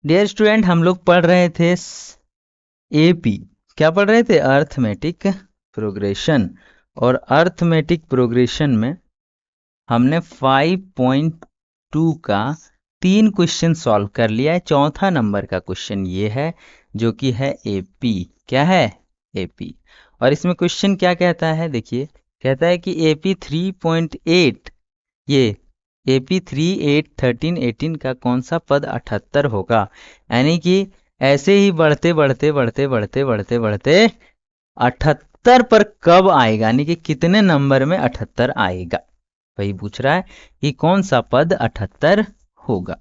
Dear student, हम लोग पढ़ रहे थे एपी। क्या पढ़ रहे थे? Arithmetic progression. और अर्थमेटिक प्रोग्रेशन में हमने 5.2 का 3 क्वेश्चन सॉल्व कर लिया है। चौथा नंबर का क्वेश्चन ये है जो कि है एपी। क्या है? एपी। और इसमें क्वेश्चन क्या कहता है, देखिए। कहता है कि एपी 3.8, ये एपी 3, 8, 13, 18 का कौन सा पद 78 होगा। यानी कि ऐसे ही बढ़ते बढ़ते बढ़ते बढ़ते बढ़ते बढ़ते 78 पर कब आएगा, यानी कि कितने नंबर में 78 आएगा। वही पूछ रहा है कि कौन सा पद 78 होगा।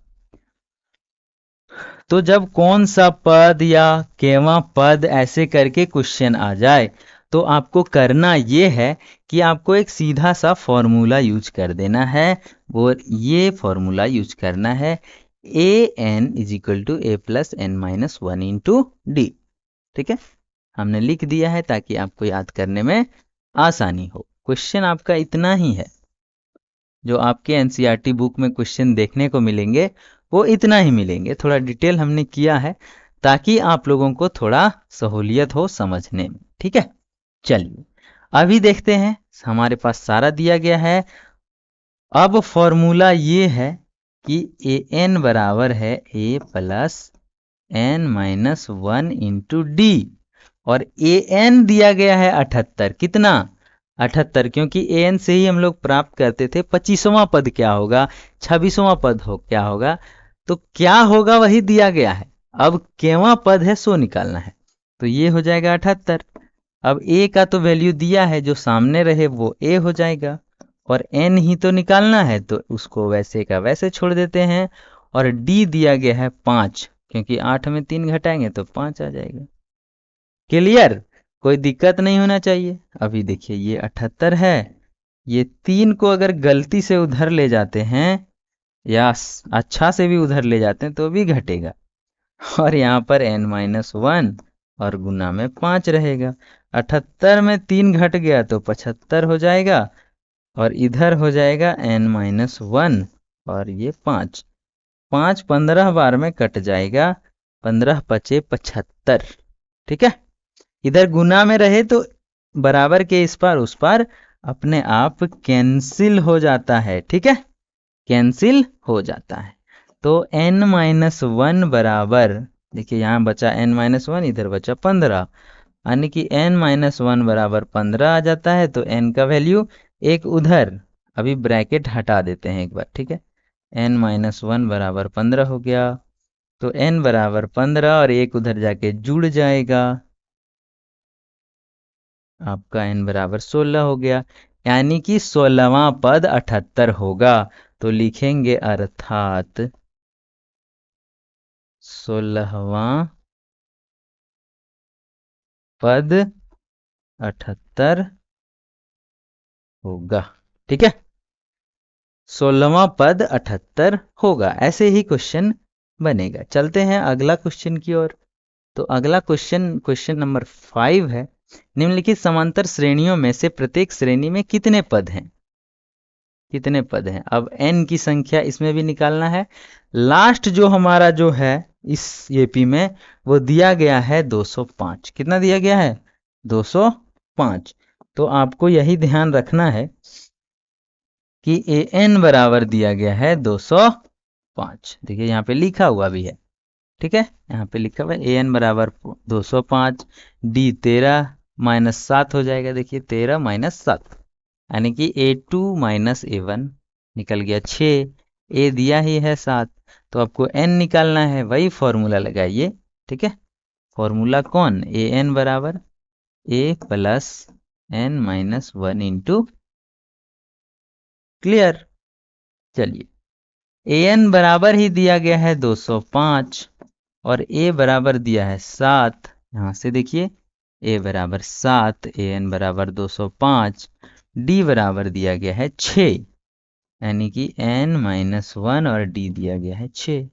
तो जब कौन सा पद या केवा पद ऐसे करके क्वेश्चन आ जाए तो आपको करना ये है कि आपको एक सीधा सा फॉर्मूला यूज कर देना है। और ये फॉर्मूला यूज करना है A N is equal to A plus N minus 1 into D. ठीक है, हमने लिख दिया है ताकि आपको याद करने में आसानी हो। क्वेश्चन आपका इतना ही है, जो आपके एनसीईआरटी बुक में क्वेश्चन देखने को मिलेंगे वो इतना ही मिलेंगे। थोड़ा डिटेल हमने किया है ताकि आप लोगों को थोड़ा सहूलियत हो समझने में। ठीक है, चलिए अभी देखते हैं। हमारे पास सारा दिया गया है। अब फॉर्मूला ये है कि ए एन बराबर है A plus N minus 1 into D. और ए एन दिया गया है 78। कितना? 78, क्योंकि ए एन से ही हम लोग प्राप्त करते थे 25वां पद क्या होगा, 26वां पद हो क्या होगा। तो क्या होगा वही दिया गया है। अब केवा पद है सो निकालना है, तो ये हो जाएगा 78। अब ए का तो वैल्यू दिया है, जो सामने रहे वो ए हो जाएगा। और एन ही तो निकालना है तो उसको वैसे का वैसे छोड़ देते हैं। और डी दिया गया है 5, क्योंकि 8 में 3 घटाएंगे तो 5 आ जाएगा। क्लियर? कोई दिक्कत नहीं होना चाहिए। अभी देखिए ये 78 है, ये 3 को अगर गलती से उधर ले जाते हैं या अच्छा से भी उधर ले जाते हैं तो भी घटेगा। और यहाँ पर n माइनस 1 और गुना में 5 रहेगा। 78 में 3 घट गया तो 75 हो जाएगा। और इधर हो जाएगा n माइनस 1 और ये 5। 5 15 बार में कट जाएगा, 15 पचे 75। ठीक है, इधर गुना में रहे तो बराबर के इस पार उस पार अपने आप कैंसिल हो जाता है। ठीक है, कैंसिल हो जाता है। तो n माइनस 1 बराबर, देखिए यहाँ बचा n माइनस 1, इधर बचा 15, यानी कि n माइनस 1 बराबर 15 आ जाता है। तो n का वैल्यू एक उधर, अभी ब्रैकेट हटा देते हैं एक बार। ठीक है, n माइनस 1 बराबर 15 हो गया। तो n बराबर 15 और एक उधर जाके जुड़ जाएगा, आपका n बराबर 16 हो गया। यानी कि 16वां पद 78 होगा। तो लिखेंगे अर्थात 16वां पद 78 होगा। ठीक है, 16वां पद 78 होगा। ऐसे ही क्वेश्चन बनेगा। चलते हैं अगला क्वेश्चन की ओर। तो अगला क्वेश्चन, क्वेश्चन नंबर 5 है। निम्नलिखित समांतर श्रेणियों में से प्रत्येक श्रेणी में कितने पद हैं? कितने पद हैं? अब n की संख्या इसमें भी निकालना है। लास्ट जो हमारा जो है इस एपी में वो दिया गया है 205। कितना दिया गया है? 205। तो आपको यही ध्यान रखना है कि ए एन बराबर दिया गया है 205। देखिए यहाँ पे लिखा हुआ भी है। ठीक है, यहाँ पे लिखा हुआ है ए एन बराबर 205। डी 13 माइनस 7 हो जाएगा। देखिए 13 माइनस 7, यानी कि A2 माइनस A1 निकल गया 6। ए दिया ही है 7, तो आपको n निकालना है। वही फॉर्मूला लगाइए। ठीक है, फॉर्मूला कौन? ए एन बराबर a plus N minus 1 into. Clear? चलिए, ए एन बराबर ही दिया गया है 205 और ए बराबर दिया है 7। यहाँ से देखिए ए बराबर 7, ए एन बराबर 205, डी बराबर दिया गया है 6, यानी कि n माइनस 1 और d दिया गया है 6।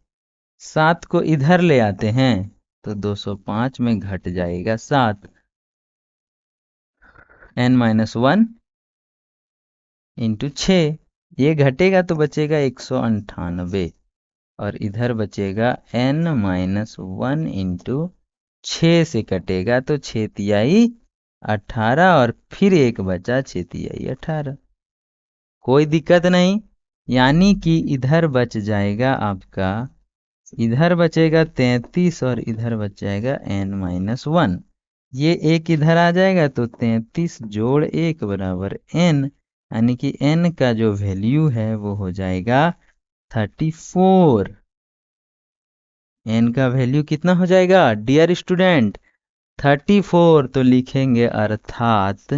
7 को इधर ले आते हैं तो 205 में घट जाएगा 7, n माइनस 1 इंटू 6। ये घटेगा तो बचेगा 198। और इधर बचेगा n-1 इंटू 6 से कटेगा तो 6 तिहाई 18 और फिर एक बचा 6 तिहाई 18। कोई दिक्कत नहीं, यानी कि इधर बच जाएगा आपका, इधर बचेगा 33 और इधर बच जाएगा n-1। ये एक इधर आ जाएगा तो 33 जोड़ 1 बराबर n, यानी कि n का जो वैल्यू है वो हो जाएगा 34। n का वैल्यू कितना हो जाएगा डियर स्टूडेंट? 34। तो लिखेंगे अर्थात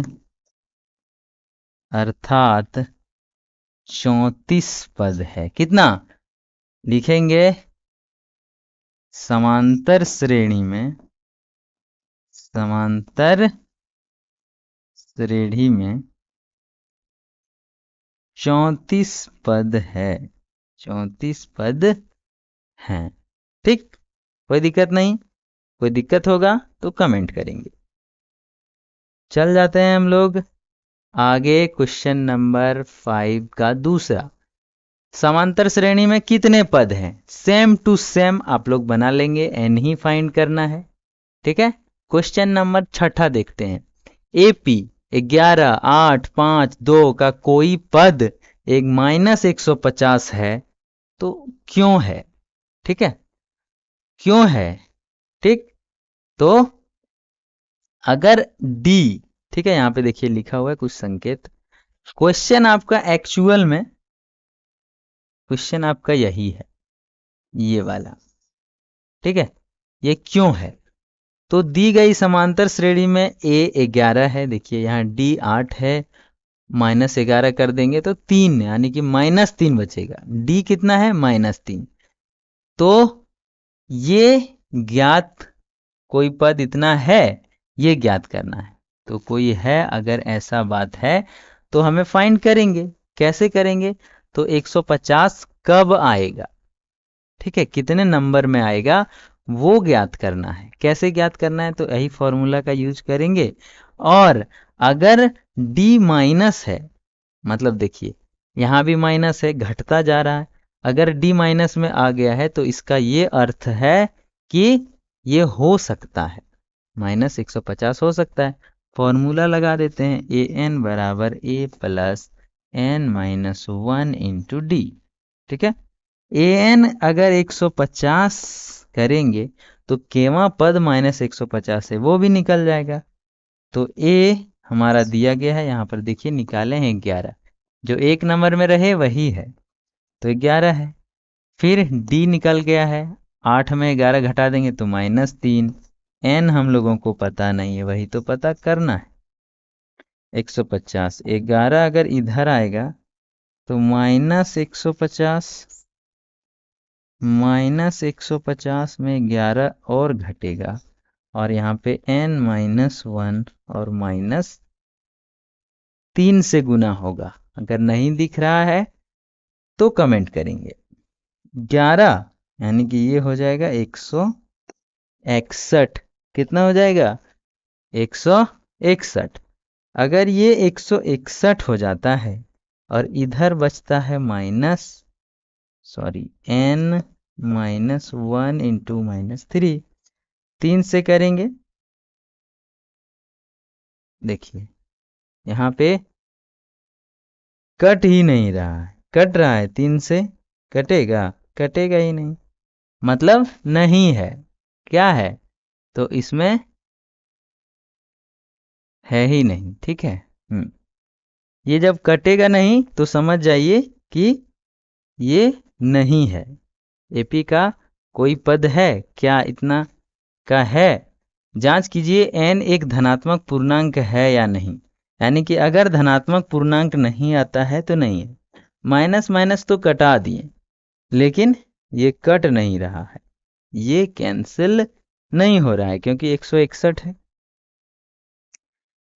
34 पद है। कितना लिखेंगे? समांतर श्रेणी में 34 पद है, 34 पद हैं। ठीक, कोई दिक्कत नहीं। कोई दिक्कत होगा तो कमेंट करेंगे। चल जाते हैं हम लोग आगे। क्वेश्चन नंबर 5 का दूसरा, समांतर श्रेणी में कितने पद हैं? सेम टू सेम आप लोग बना लेंगे, एन ही फाइंड करना है। ठीक है, क्वेश्चन नंबर 6 देखते हैं। एपी 11, 8, 5, 2 का कोई पद एक -150 है तो क्यों है? ठीक है, क्यों है? ठीक, तो अगर डी, ठीक है, यहां पे देखिए लिखा हुआ है कुछ संकेत। क्वेश्चन आपका एक्चुअल में, क्वेश्चन आपका यही है, ये वाला। ठीक है, ये क्यों है? तो दी गई समांतर श्रेणी में ए 11 है, देखिए यहाँ डी 8 है, -11 कर देंगे तो 3, यानी कि -3 बचेगा। डी कितना है? -3। तो ये ज्ञात कोई पद इतना है, ये ज्ञात करना है। तो कोई है, अगर ऐसा बात है तो हमें फाइंड करेंगे। कैसे करेंगे? तो 150 कब आएगा, ठीक है, कितने नंबर में आएगा वो ज्ञात करना है। कैसे ज्ञात करना है? तो यही फॉर्मूला का यूज करेंगे। और अगर डी माइनस है, मतलब देखिए यहां भी माइनस है, घटता जा रहा है। अगर डी माइनस में आ गया है तो इसका ये अर्थ है कि ये हो सकता है, -150 हो सकता है। फॉर्मूला लगा देते हैं, ए एन बराबर a plus n-1 into D. ठीक है, ए एन अगर 150 करेंगे तो केवा पद -150 है वो भी निकल जाएगा। तो ए हमारा दिया गया है, यहाँ पर देखिए निकाले हैं 11, जो एक नंबर में रहे वही है, तो 11 है। फिर डी निकल गया है, 8 में 11 घटा देंगे तो -3। एन हम लोगों को पता नहीं है, वही तो पता करना है। 150, 11 अगर इधर आएगा तो -150 में 11 और घटेगा, और यहाँ पे n-1 और -3 से गुना होगा। अगर नहीं दिख रहा है तो कमेंट करेंगे। 11 यानी कि ये हो जाएगा 161। कितना हो जाएगा? 161। अगर ये 161 हो जाता है और इधर बचता है n-1 इंटू -3, 3 से करेंगे। देखिए यहाँ पे कट ही नहीं रहा है, कट रहा है, 3 से कटेगा? कटेगा ही नहीं, मतलब नहीं है। क्या है? तो इसमें है ही नहीं। ठीक है, ये जब कटेगा नहीं तो समझ जाइए कि ये नहीं है। एपी का कोई पद है क्या? इतना का है? जांच कीजिए एन एक धनात्मक पूर्णांक है या नहीं। यानी कि अगर धनात्मक पूर्णांक नहीं आता है तो नहीं है। माइनस माइनस तो कटा दिए, लेकिन ये कट नहीं रहा है, ये कैंसिल नहीं हो रहा है क्योंकि 161 है।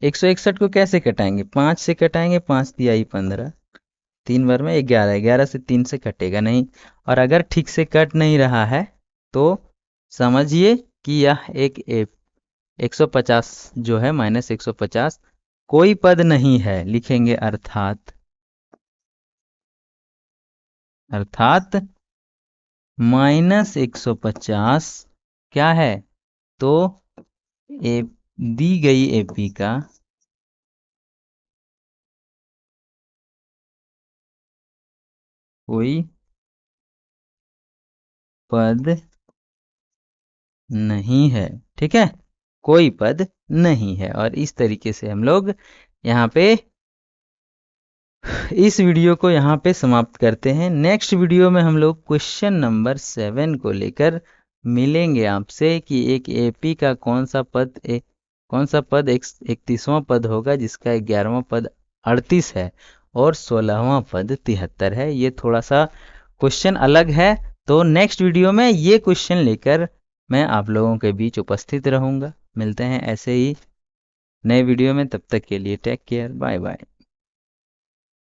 161 को कैसे कटाएंगे? 5 से कटाएंगे, 5 तिहाई 15, 3 बार में 11, 11 से 3 से कटेगा नहीं। और अगर ठीक से कट नहीं रहा है तो समझिए कि यह एक 150 जो है -150 कोई पद नहीं है। लिखेंगे अर्थात माइनस 150 क्या है, तो दी गई एपी का कोई पद नहीं है। ठीक है, कोई पद नहीं है। और इस तरीके से हम लोग यहाँ पे इस वीडियो को यहाँ पे समाप्त करते हैं। नेक्स्ट वीडियो में हम लोग क्वेश्चन नंबर 7 को लेकर मिलेंगे आपसे कि एक एपी का कौन सा पद 31वां पद होगा जिसका 11वां पद 38 है और 16वां पद 73 है। ये थोड़ा सा क्वेश्चन अलग है, तो नेक्स्ट वीडियो में ये क्वेश्चन लेकर मैं आप लोगों के बीच उपस्थित रहूंगा। मिलते हैं ऐसे ही नए वीडियो में, तब तक के लिए टेक केयर, बाय बाय।